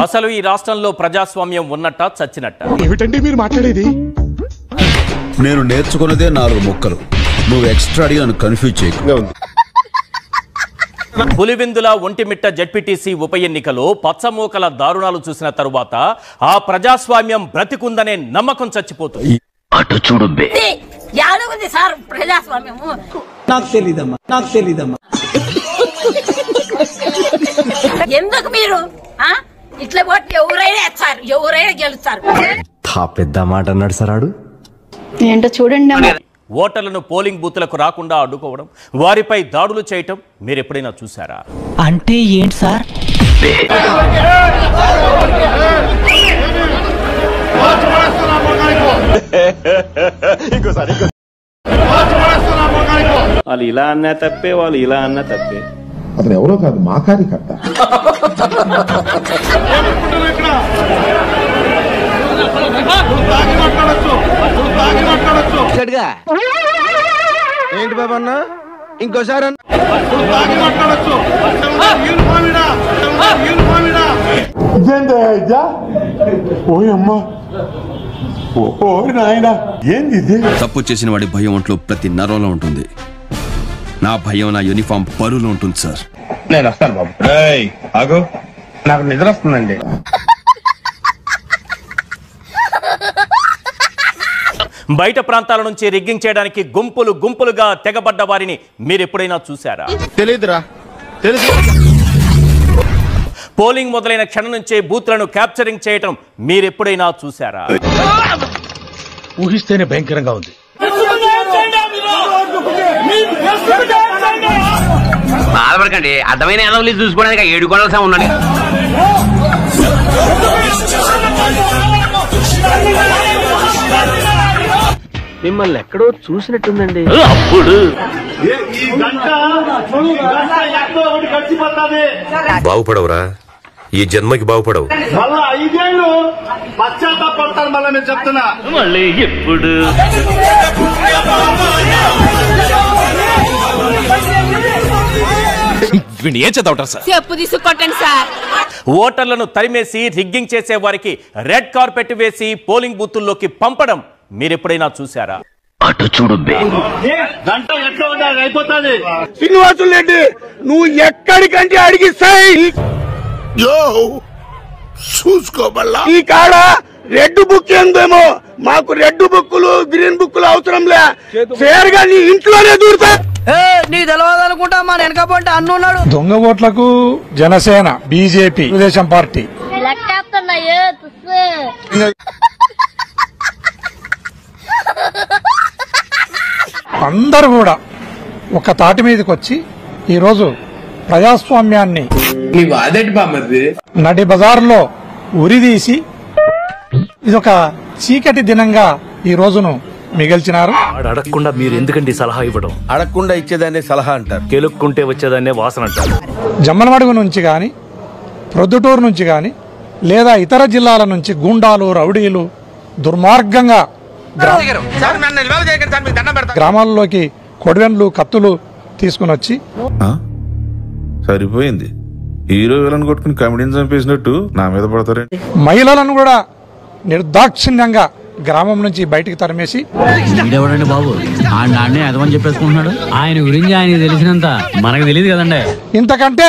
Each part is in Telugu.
అసలు ఈ రాష్ట్రంలో ప్రజాస్వామ్యం ఉన్నట్ట చచ్చినట్ట? ఏమిటండి మీరు మాట్లాడేది? నేను నేర్చుకున్నదే 4 ముక్కలు. నువ్వు ఎక్స్ట్రా అడిగి నన్ను కన్ఫ్యూజ్ చేయకు. పులివిందుల ఒంటిమిట్ట జెడ్పీటీసీ ఉప ఎన్నికలో పచ్చమూకల దారుణాలు చూసిన తరువాత ఆ ప్రజాస్వామ్యం బ్రతికుందనే నమ్మకం చచ్చిపోతుంది. అటు చూడు సార్ ప్రజాస్వామ్యము నాకు తెలీదమ్మా ఎందుకు మీరు ఇట్లా పోటీ ఎవరైనా గెలుస్తారు. పెద్ద మాట అన్నాడు సార్. ఆడు ఏంటో చూడండి. ఓటర్లను పోలింగ్ బూత్లకు రాకుండా అడ్డుకోవడం, వారిపై దాడులు చేయటం మీరు ఎప్పుడైనా చూసారా? అంటే ఏంటి సార్? వాళ్ళు ఇలా అన్నా తప్పే, వాళ్ళు ఇలా అన్నా తప్పే. అతను ఎవరో కాదు, మా కార్యకర్త. ఏంటి బాబు అన్న ఇంకోసారి తప్పు చేసిన వాడి భయం ఒంట్లో ప్రతి నరంలో ఉంటుంది. నా భయం నా యూనిఫామ్ పరులో ఉంటుంది సార్. నేను వస్తాను బాబు. ఆగు, నాకు నిద్ర వస్తుందండి. బయట ప్రాంతాల నుంచి రిగ్గింగ్ చేయడానికి గుంపులు గుంపులుగా తెగబడ్డ వారిని మీరు ఎప్పుడైనా చూసారా? తెలీదురా. పోలింగ్ మొదలైన క్షణం నుంచే బూత్లను క్యాప్చరింగ్ చేయటం మీరు ఎప్పుడైనా చూసారా? ఊహిస్తేనే భయంకరంగా ఉంది. బాధపడకండి, అర్థమైన ఎనవలి చూసుకోవడానికి 7 గొడవలసా ఉన్నాడు. మిమ్మల్ని ఎక్కడో చూసినట్టుందండి. అప్పుడు బాగుపడవురా, ఈ జన్మకి బాగుపడవు. మళ్ళీ ఎప్పుడు చెప్పు తీసుకొట్టండి సార్. ఓటర్లను తరిమేసి రిగ్గింగ్ చేసే వారికి రెడ్ కార్పెట్ వేసి పోలింగ్ బూతుల్లోకి పంపడం మీరు ఎప్పుడైనా చూసారా? అటు చూడు. శ్రీనివాసులు రెడ్డి, నువ్వు ఎక్కడికంటే అడిగిస్తాయి చూసుకోబల్లా. ఈ కాడ రెడ్ బుక్ ఏందేమో, మాకు రెడ్ బుక్కులు గ్రీన్ బుక్కులు అవసరం లే. ఫేర్గా నీ ఇంట్లోనే దూరుతా. నీ తెలవాలనుకుంటా మా వెనకపోతే అన్నున్నాడు. దొంగ ఓట్లకు జనసేన, బీజేపీ, తెలుగుదేశం పార్టీ అందరూ కూడా ఒక తాటి మీదకి వచ్చి ఈరోజు ప్రజాస్వామ్యాన్ని నడి బజార్లో ఉరిదీసి ఇదొక చీకటి దినంగా ఈ రోజును మిగిల్చినారు. అడగకుండా మీరు ఎందుకండి సలహా ఇవ్వడం? అడగకుండా ఇచ్చేదాన్ని సలహా అంటారు, కెలుక్కుంటే వచ్చేదాన్నే వాసన అంటారు. జమ్మలమడుగు నుంచి కానీ, ప్రొద్దుటూరు నుంచి కానీ, లేదా ఇతర జిల్లాల నుంచి గూండాలు, రౌడీలు దుర్మార్గంగా గ్రామాల్లోకి కొడవెన్లు, కత్తులు తీసుకుని వచ్చి సరిపోయింది. హీరో విలన్ కొట్టుకుని కమెడీని చంపేసినట్టు నా మీద పడతారండి. మహిళలను కూడా నిర్దాక్షిణ్యంగా గ్రామం నుంచి బయటికి తరిమేసి బాబు అదమని చెప్పేసుకుంటున్నాడు. ఆయన గురించి ఆయన తెలిసినంత మనకు తెలియదు కదండి. ఇంతకంటే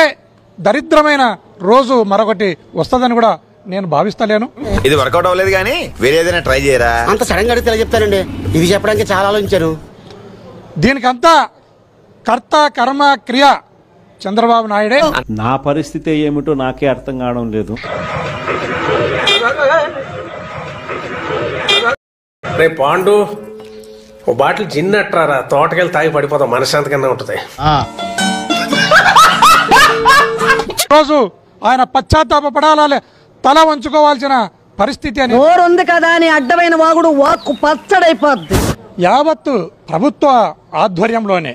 దరిద్రమైన రోజు మరొకటి వస్తుందని కూడా నేను భావిస్తలేను. ఇది వర్కౌట్ అవ్వలేదు కానీ వేరే ఏదైనా ట్రై చేయరా? అంత సడన్ గా అడిగితే చెప్తానండి. ఇది చెప్పడానికి చాలా ఆలోచించాను. దీనికంతా కర్త కర్మ క్రియ చంద్రబాబు నాయుడే. నా పరిస్థితి ఏమిటో నాకే అర్థం కావడం లేదు. రే పాండు, ఓ బాటిల్ జిన్ అట్రారా, తోటకెళ్ళి తాగి పడిపోతాం, మనశ్శాంతిగానే ఉంటది. రోజు ఆయన పశ్చాత్తాపడాలే, తల వంచుకోవాల్సిన పరిస్థితి అని ఉంది కదా అని అడ్డమైన వాగుడు వాక్కు పచ్చడైపోద్ది. యావత్తు ప్రభుత్వ ఆధ్వర్యంలోనే,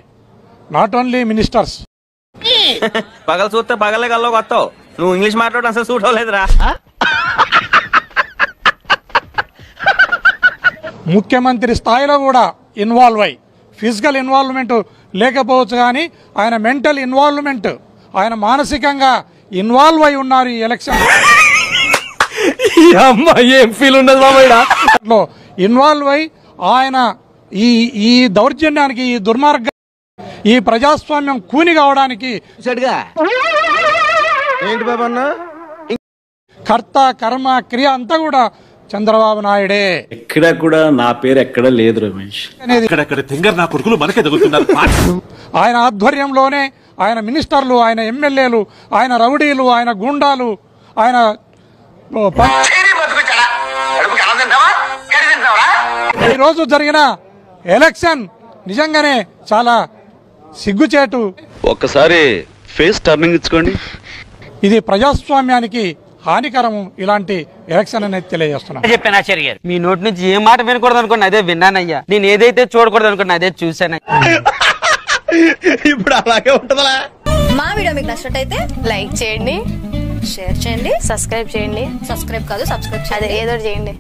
నాట్ ఓన్లీ మినిస్టర్స్. పగలు చూస్తే పగలే కల్లో కొత్తావు. నువ్వు ఇంగ్లీష్ మాట్లాడడం అసలు సూట్ అవ్వలేదురా. ముఖ్యమంత్రి స్థాయిలో కూడా ఇన్వాల్వ్ అయ్యి, ఫిజికల్ ఇన్వాల్వ్మెంట్ లేకపోవచ్చు కానీ ఆయన మెంటల్ ఇన్వాల్వ్మెంట్, ఆయన మానసికంగా ఇన్వాల్వ్ అయి ఉన్నారు ఈ ఎలక్షన్. ఏం ఫీల్ ఉండదు బాబు ఇన్వాల్వ్ అయి ఆయన ఈ దౌర్జన్యానికి, ఈ దుర్మార్గ, ఈ ప్రజాస్వామ్యం కూని కావడానికి ఏంటి బాబు అన్న కర్త కర్మ క్రియ అంతా కూడా చంద్రబాబు నాయుడే. ఎక్కడ కూడా నా పేరు ఎక్కడ లేదు రమేష్. నా కొడుకులు మనకే తగులుతున్నారు. ఆయన ఆధ్వర్యంలోనే ఆయన మినిస్టర్లు, ఆయన ఎమ్మెల్యేలు, ఆయన రౌడీలు, ఆయన గూండాలు, ఆయన ఈరోజు జరిగిన ఎలక్షన్ నిజంగానే చాలా సిగ్గుచేటు. ఒక్కసారి ఫేస్ టర్నింగ్ ఇచ్చుకోండి. ఇది ప్రజాస్వామ్యానికి హానికరము ఇలాంటి ఎలక్షన్ అనేది తెలియజేస్తున్నా. చెప్పాను ఆచార్య గారు, మీ నోటి నుంచి ఏ మాట వినకూడదు అనుకోండి అదే విన్నానయ్యా. నేను ఏదైతే చూడకూడదు అనుకోండి అదే చూసానయ్యా. ఇప్పుడు అలాగే ఉంటుందా? మా వీడియో మీకు నచ్చినట్టయితే లైక్ చేయండి, షేర్ చేయండి, సబ్స్క్రైబ్ చేయండి. సబ్స్క్రైబ్ కాదు, సబ్స్క్రైబ్ చేయండి, ఏదో చేయండి.